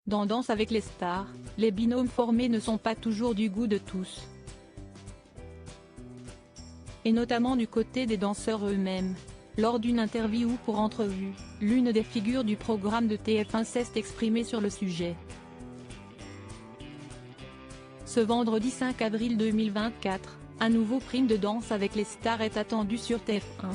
Dans Danse avec les stars, les binômes formés ne sont pas toujours du goût de tous. Et notamment du côté des danseurs eux-mêmes. Lors d'une interview pour Entrevue, l'une des figures du programme de TF1 s'est exprimée sur le sujet. Ce vendredi 5 avril 2024, un nouveau prime de Danse avec les stars est attendu sur TF1.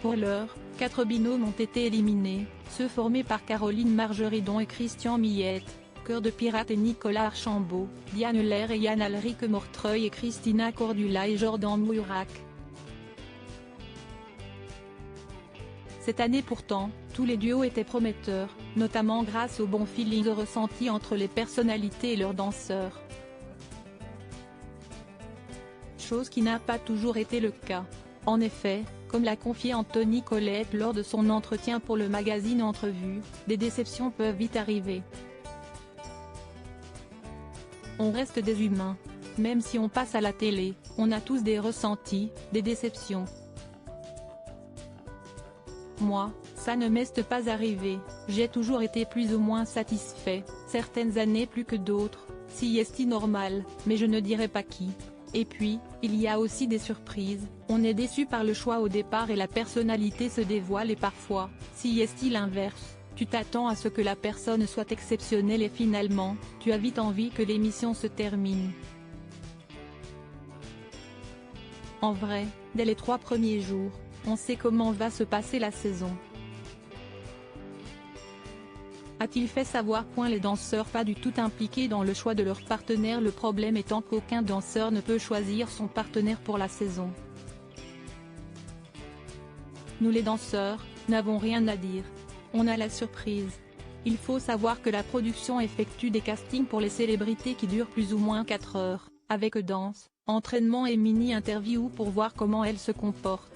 Pour l'heure, 4 binômes ont été éliminés, ceux formés par Caroline Margeridon et Christian Millette, Cœur de Pirate et Nicolas Archambault, Diane Lair et Yann Alric Mortreuil et Christina Cordula et Jordan Mourac. Cette année pourtant, tous les duos étaient prometteurs, notamment grâce au bon feeling ressenti entre les personnalités et leurs danseurs. Chose qui n'a pas toujours été le cas. En effet, comme l'a confié Anthony Colette lors de son entretien pour le magazine Entrevue, des déceptions peuvent vite arriver. On reste des humains. Même si on passe à la télé, on a tous des ressentis, des déceptions. Moi, ça ne m'est pas arrivé, j'ai toujours été plus ou moins satisfait, certaines années plus que d'autres, si est normal, mais je ne dirai pas qui. Et puis, il y a aussi des surprises, on est déçu par le choix au départ et la personnalité se dévoile et parfois, si est l'inverse, tu t'attends à ce que la personne soit exceptionnelle et finalement, tu as vite envie que l'émission se termine. En vrai, dès les 3 premiers jours, on sait comment va se passer la saison. A-t-il fait savoir ? Les danseurs pas du tout impliqués dans le choix de leur partenaire, le problème étant qu'aucun danseur ne peut choisir son partenaire pour la saison. Nous les danseurs, n'avons rien à dire. On a la surprise. Il faut savoir que la production effectue des castings pour les célébrités qui durent plus ou moins 4 heures, avec danse, entraînement et mini-interview pour voir comment elles se comportent.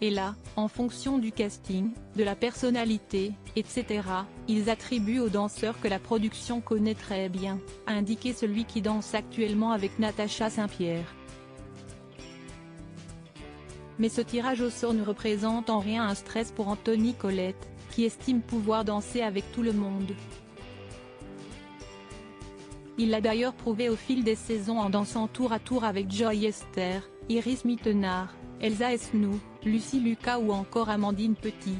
Et là, en fonction du casting, de la personnalité, etc., ils attribuent aux danseurs que la production connaît très bien, a indiqué celui qui danse actuellement avec Natacha Saint-Pierre. Mais ce tirage au sort ne représente en rien un stress pour Anthony Colette, qui estime pouvoir danser avec tout le monde. Il l'a d'ailleurs prouvé au fil des saisons en dansant tour à tour avec Joy Esther, Iris Mittenard, Elsa Esnou, Lucie Lucas ou encore Amandine Petit.